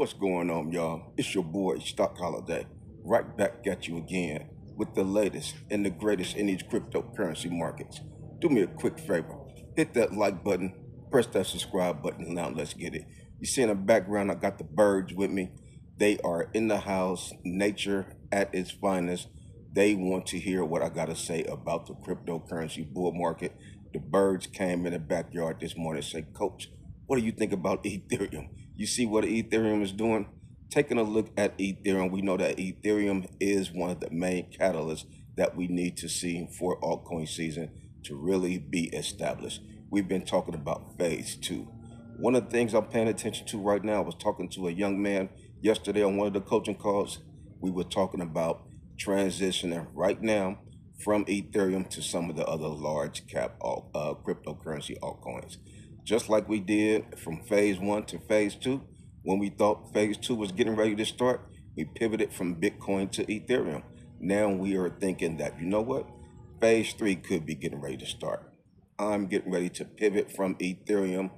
What's going on, y'all? It's your boy, Stock Holiday, right back at you again with the latest and the greatest in these cryptocurrency markets. Do me a quick favor, hit that like button, press that subscribe button. Now let's get it. You see in the background, I got the birds with me. They are in the house, nature at its finest. They want to hear what I got to say about the cryptocurrency bull market. The birds came in the backyard this morning and said, Coach, what do you think about Ethereum? You see what Ethereum is doing? Taking a look at Ethereum, we know that Ethereum is one of the main catalysts that we need to see for altcoin season to really be established. We've been talking about phase two. One of the things I'm paying attention to right now, I was talking to a young man yesterday on one of the coaching calls. We were talking about transitioning right now from Ethereum to some of the other large cap cryptocurrency altcoins. Just like we did from phase one to phase two, when we thought phase two was getting ready to start, we pivoted from Bitcoin to Ethereum. Now we are thinking that, you know what? Phase three could be getting ready to start. I'm getting ready to pivot from Ethereum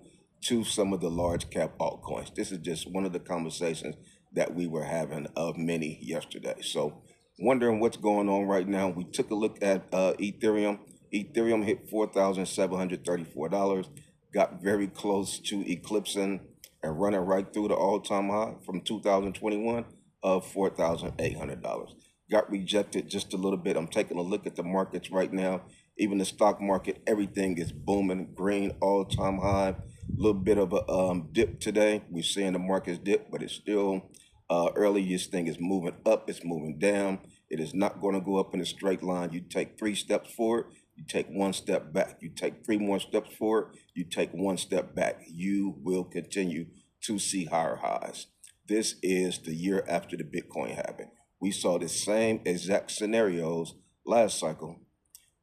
to some of the large cap altcoins. This is just one of the conversations that we were having of many yesterday. So wondering what's going on right now. We took a look at Ethereum. Ethereum hit $4,734, got very close to eclipsing and running right through the all-time high from 2021 of $4,800. Got rejected just a little bit. I'm taking a look at the markets right now. Even the stock market, everything is booming, green, all-time high. A little bit of a dip today. We're seeing the markets dip, but it's still early. This thing is moving up, it's moving down. It is not going to go up in a straight line. You take 3 steps forward, you take 1 step back. You take 3 more steps forward, you take 1 step back. You will continue to see higher highs. This is the year after the Bitcoin halving. We saw the same exact scenarios last cycle.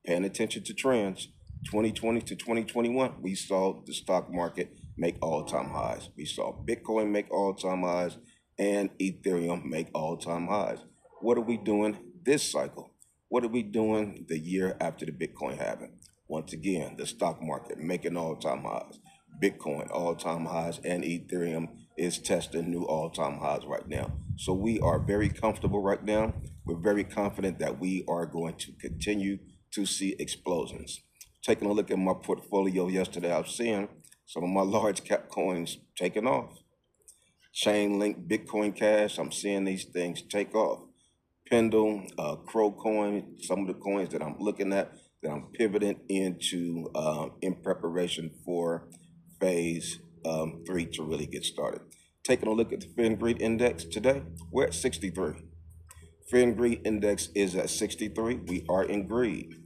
Paying attention to trends, 2020 to 2021, we saw the stock market make all-time highs. We saw Bitcoin make all-time highs and Ethereum make all-time highs. What are we doing this cycle? What are we doing the year after the Bitcoin halving? Once again, the stock market making all-time highs, Bitcoin all-time highs, and Ethereum is testing new all-time highs right now. So we are very comfortable right now. We're very confident that we are going to continue to see explosions. Taking a look at my portfolio yesterday, I was seeing some of my large cap coins taking off. Chainlink, Bitcoin Cash, I'm seeing these things take off. Pendle, Crow Coin, some of the coins that I'm looking at that I'm pivoting into in preparation for phase three to really get started. Taking a look at the FinGreed index today, we're at 63. FinGreed index is at 63. We are in greed.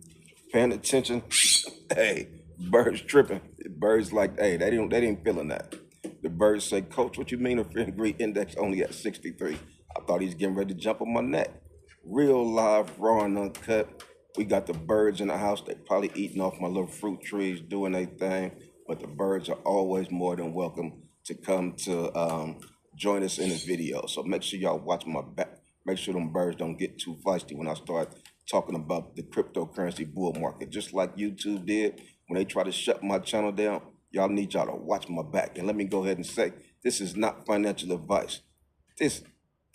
Paying attention, hey, birds tripping. Birds like, hey, they didn't feeling that. The birds say, Coach, what you mean the FinGreed index only at 63? I thought he's getting ready to jump on my neck. Real live, raw and uncut. We got the birds in the house. They probably eating off my little fruit trees, doing their thing. But the birds are always more than welcome to come to join us in this video. So make sure y'all watch my back. Make sure them birds don't get too feisty when I start talking about the cryptocurrency bull market. Just like YouTube did when they try to shut my channel down, y'all need y'all to watch my back. And let me go ahead and say, this is not financial advice.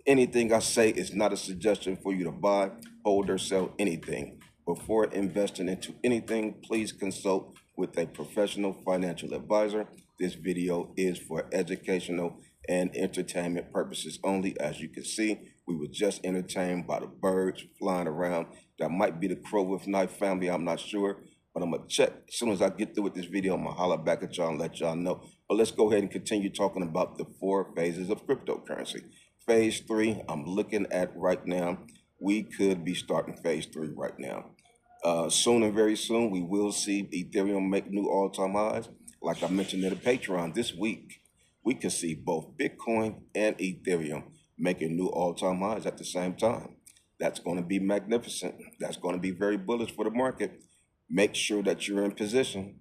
Anything I say is not a suggestion for you to buy, hold, or sell anything. Before investing into anything, please consult with a professional financial advisor. This video is for educational and entertainment purposes only. As you can see, we were just entertained by the birds flying around. That might be the Crow with Knife family, I'm not sure. But I'm going to check. As soon as I get through with this video, I'm going to holler back at y'all and let y'all know. But let's go ahead and continue talking about the 4 phases of cryptocurrency. Phase 3, I'm looking at right now. We could be starting phase 3 right now. Soon and very soon, we will see Ethereum make new all-time highs. Like I mentioned in the Patreon this week, we could see both Bitcoin and Ethereum making new all-time highs at the same time. That's going to be magnificent. That's going to be very bullish for the market. Make sure that you're in position.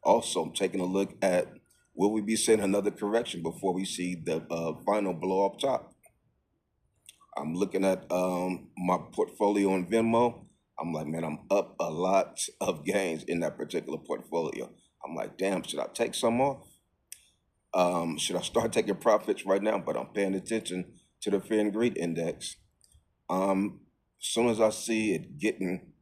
Also, I'm taking a look at, will we be seeing another correction before we see the final blow up top? I'm looking at my portfolio in Venmo. I'm like, man, I'm up a lot of gains in that particular portfolio. I'm like, damn, should I take some off? Should I start taking profits right now? But I'm paying attention to the fear and greed index. As soon as I see it getting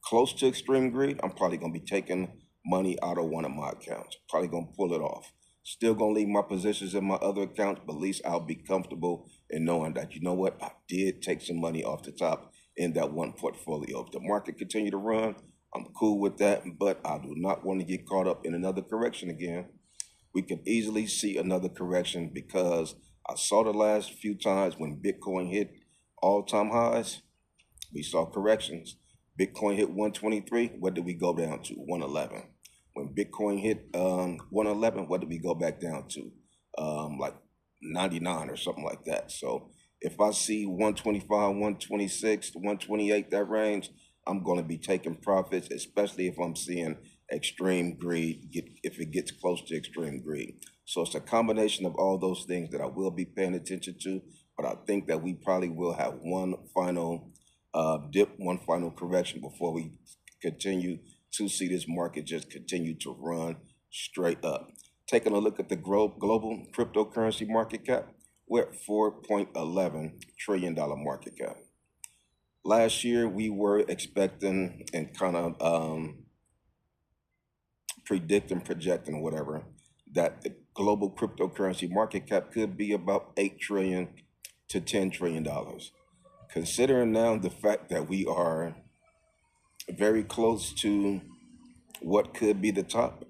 close to extreme greed, I'm probably gonna be taking money out of one of my accounts. Probably gonna pull it off. Still gonna leave my positions in my other accounts, but at least I'll be comfortable in knowing that you know what, I did take some money off the top in that one portfolio. If the market continue to run, I'm cool with that, but I do not want to get caught up in another correction again. We could easily see another correction because I saw the last few times when Bitcoin hit all-time highs, we saw corrections. Bitcoin hit 123. What did we go down to? 111. When Bitcoin hit 111, what did we go back down to? Like 99 or something like that. So if I see 125, 126, 128, that range, I'm going to be taking profits, especially if I'm seeing extreme greed, if it gets close to extreme greed. So it's a combination of all those things that I will be paying attention to, but I think that we probably will have one final dip, one final correction before we continue to see this market just continue to run straight up. Taking a look at the global cryptocurrency market cap, we're at $4.11 trillion market cap. Last year, we were expecting and kind of predicting, projecting, whatever, that the global cryptocurrency market cap could be about $8 trillion to $10 trillion. Considering now the fact that we are very close to what could be the top,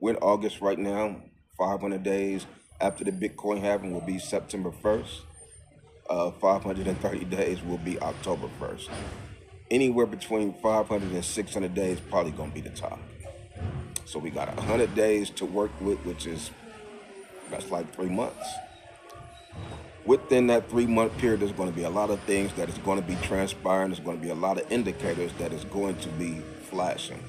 we're in August right now, 500 days after the Bitcoin halving will be September 1st. 530 days will be October 1st. Anywhere between 500 and 600 days probably going to be the top. So we got 100 days to work with, that's like 3 months. Within that 3 month period, there's going to be a lot of things that is going to be transpiring. There's going to be a lot of indicators that is going to be flashing.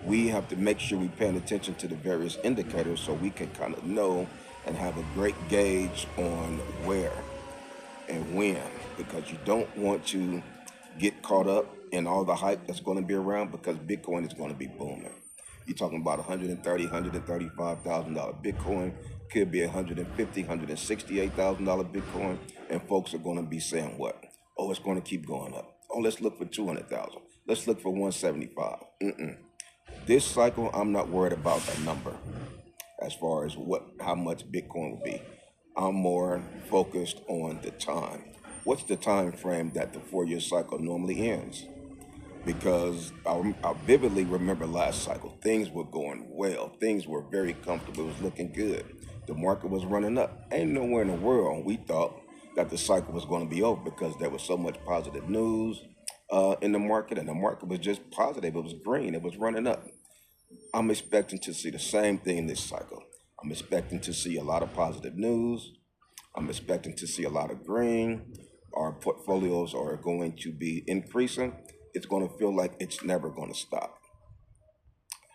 We have to make sure we're paying attention to the various indicators so we can kind of know and have a great gauge on where and when, because you don't want to get caught up in all the hype that's going to be around, because Bitcoin is going to be booming. You're talking about $130,000, $135,000 Bitcoin, could be $150,000, $168,000 Bitcoin, and folks are going to be saying what? Oh, it's going to keep going up. Oh, let's look for 200,000. Let's look for 175. This cycle, I'm not worried about a number as far as how much Bitcoin will be. I'm more focused on the time. What's the time frame that the 4-year cycle normally ends? Because I vividly remember last cycle, things were going well. Things were very comfortable. It was looking good. The market was running up. Ain't nowhere in the world we thought that the cycle was going to be over, because there was so much positive news in the market, and the market was just positive. It was green. It was running up. I'm expecting to see the same thing this cycle. I'm expecting to see a lot of positive news. I'm expecting to see a lot of green. Our portfolios are going to be increasing. It's going to feel like it's never going to stop.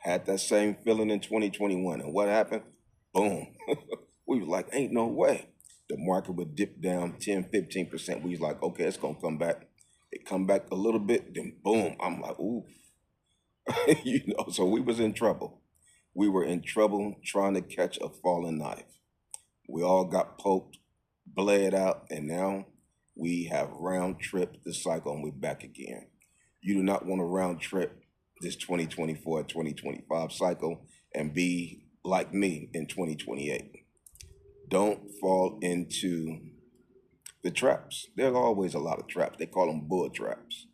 Had that same feeling in 2021. And what happened? Boom. We were like, ain't no way. The market would dip down 10, 15%. We was like, okay, it's going to come back. It come back a little bit, then boom. I'm like, ooh. So we was in trouble. We were in trouble trying to catch a falling knife. We all got poked, bled out, and now we have round tripped the cycle and we're back again. You do not want to round trip this 2024, 2025 cycle and be like me in 2028. Don't fall into the traps. There's always a lot of traps. They call them bull traps.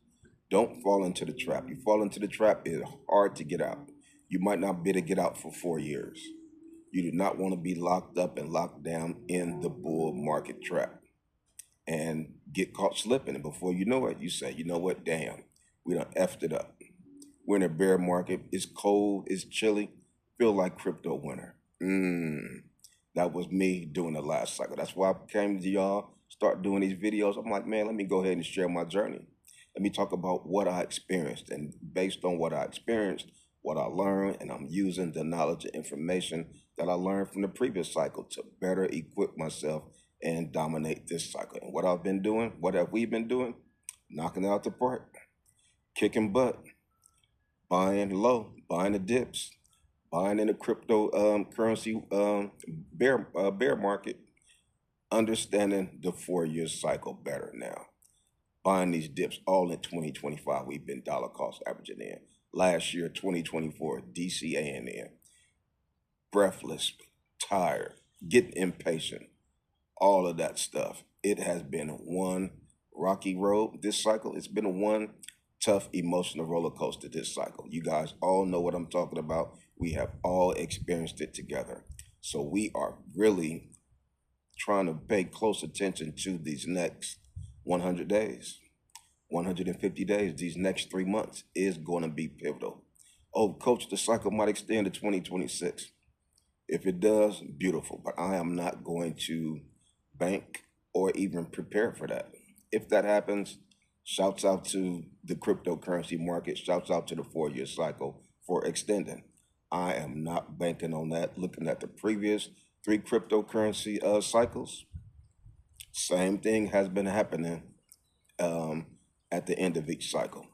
Don't fall into the trap. You fall into the trap, it's hard to get out. You might not be able to get out for 4 years. You do not want to be locked up and locked down in the bull market trap and get caught slipping. And before you know it, you say, you know what, damn, we done effed it up. We're in a bear market. It's cold, it's chilly. Feel like crypto winter. That was me doing the last cycle. That's why I came to y'all, start doing these videos. I'm like, man, let me go ahead and share my journey. Let me talk about what I experienced. And based on what I experienced, what I learned, and I'm using the knowledge and information that I learned from the previous cycle to better equip myself and dominate this cycle. And what I've been doing, what have we been doing? Knocking it out the park, kicking butt, buying low, buying the dips, Buying in the crypto currency bear market, understanding the 4 year cycle better now. Buying these dips all in 2025, we've been dollar cost averaging in. Last year, 2024, DCA in, breathless, tired, getting impatient, all of that stuff. It has been one rocky road this cycle. It's been one tough emotional roller coaster this cycle. You guys all know what I'm talking about. We have all experienced it together. So we are really trying to pay close attention to these next 100 days, 150 days, these next 3 months is going to be pivotal. Oh, coach, the cycle might extend to 2026. If it does, beautiful. But I am not going to bank or even prepare for that. If that happens, shouts out to the cryptocurrency market, shouts out to the 4 year cycle for extending. I am not banking on that. Looking at the previous three cryptocurrency cycles, same thing has been happening um, at the end of each cycle.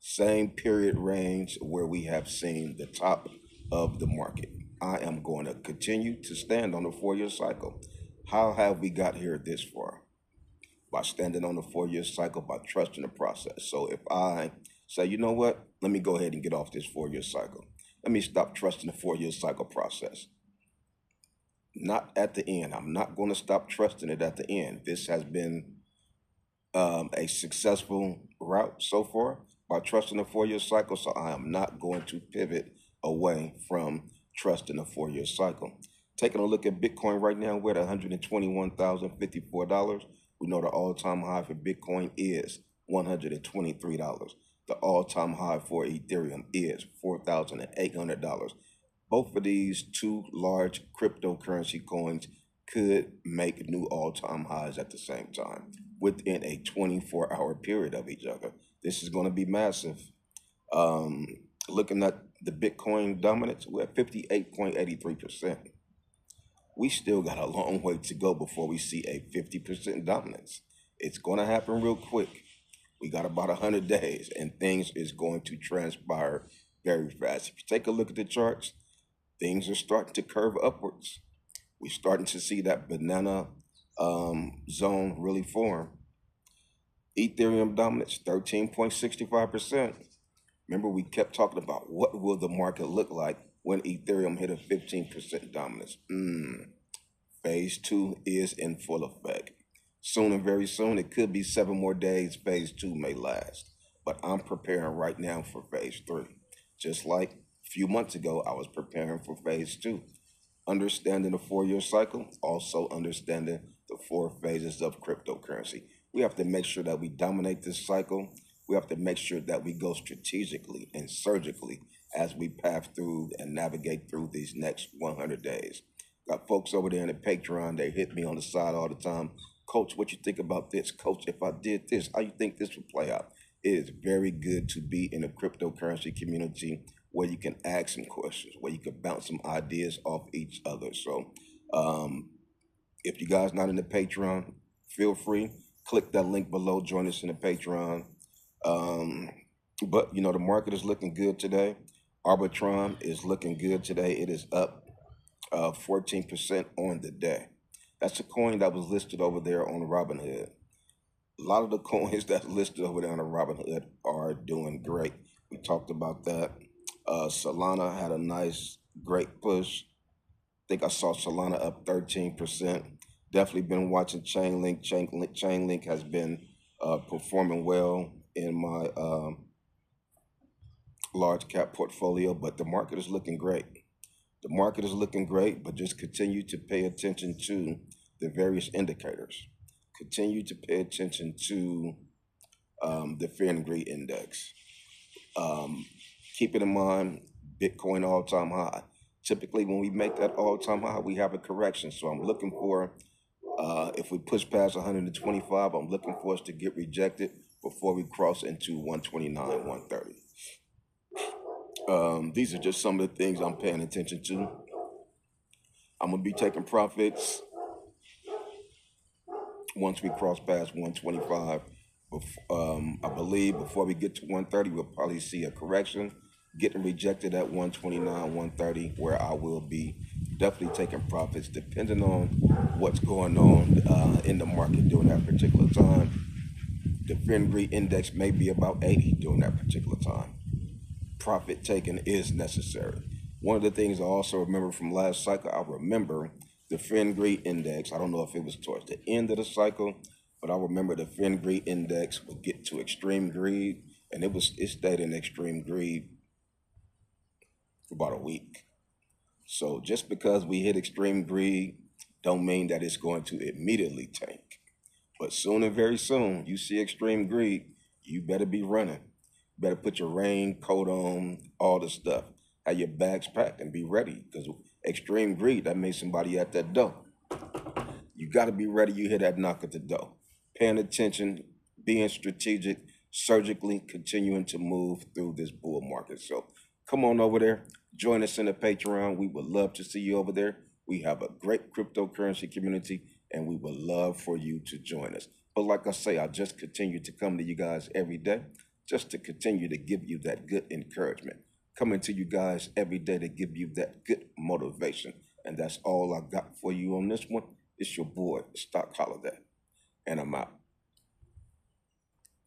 Same period range where we have seen the top of the market. I am going to continue to stand on the 4 year cycle. How have we got here this far? By standing on the 4 year cycle, by trusting the process. So if I say, you know what, let me go ahead and get off this 4 year cycle. Let me stop trusting the 4 year cycle process. Not at the end. I'm not going to stop trusting it at the end. This has been a successful route so far by trusting the 4 year cycle. So I am not going to pivot away from trusting the 4 year cycle. Taking a look at Bitcoin right now, we're at $121,054. We know the all time high for Bitcoin is $123. The all time high for Ethereum is $4,800. Both of these two large cryptocurrency coins could make new all time highs at the same time within a 24-hour period of each other. This is going to be massive. Um, Looking at the Bitcoin dominance, we're at 58.83%. We still got a long way to go before we see a 50% dominance. It's going to happen real quick. We got about 100 days and things is going to transpire very fast. If you take a look at the charts, things are starting to curve upwards. We're starting to see that banana zone really form. Ethereum dominance, 13.65%. Remember, we kept talking about what will the market look like when Ethereum hit a 15% dominance. Phase two is in full effect. Soon and very soon, it could be 7 more days. Phase two may last. But I'm preparing right now for phase three. Just like a few months ago, I was preparing for phase two. Understanding the 4 year cycle, also understanding the four phases of cryptocurrency. We have to make sure that we dominate this cycle. We have to make sure that we go strategically and surgically as we path through and navigate through these next 100 days. Got folks over there in the Patreon, they hit me on the side all the time. Coach, what you think about this? Coach, if I did this, how you think this would play out? It is very good to be in a cryptocurrency community where you can ask some questions, where you can bounce some ideas off each other. So um, if you guys not in the Patreon, feel free, click that link below, join us in the Patreon. Um, but you know, the market is looking good today. Arbitron is looking good today. It is up 14% on the day. That's a coin that was listed over there on Robinhood. A lot of the coins that's listed over there on the Robinhood are doing great. We talked about that. Solana had a nice, great push. I think I saw Solana up 13%. Definitely been watching Chainlink. Chainlink has been performing well in my large cap portfolio, but the market is looking great. The market is looking great, but just continue to pay attention to the various indicators. Continue to pay attention to the Fear and Greed Index. Keep it in mind, Bitcoin all-time high. Typically, when we make that all-time high, we have a correction. So I'm looking for, if we push past 125, I'm looking for us to get rejected before we cross into 129, 130. These are just some of the things I'm paying attention to. I'm going to be taking profits once we cross past 125. I believe before we get to 130, we'll probably see a correction. getting rejected at 129, 130, where I will be definitely taking profits depending on what's going on in the market during that particular time. The FinGree index may be about 80 during that particular time. Profit taking is necessary. One of the things I also remember from last cycle, I remember the FinGree index. I don't know if it was towards the end of the cycle, but I remember the FinGree index would get to extreme greed, and it stayed in extreme greed for about a week. So just because we hit extreme greed, don't mean that it's going to immediately tank. But soon and very soon, you see extreme greed, you better be running. You better put your raincoat on, all the stuff. Have your bags packed and be ready. Because extreme greed, that means somebody at that door. You got to be ready. You hear that knock at the door. Paying attention, being strategic, surgically continuing to move through this bull market. So come on over there. Join us in the Patreon. We would love to see you over there. We have a great cryptocurrency community, and we would love for you to join us. But like I say, I just continue to come to you guys every day just to continue to give you that good encouragement. Coming to you guys every day to give you that good motivation. And that's all I got for you on this one. It's your boy, Stock Holiday, and I'm out.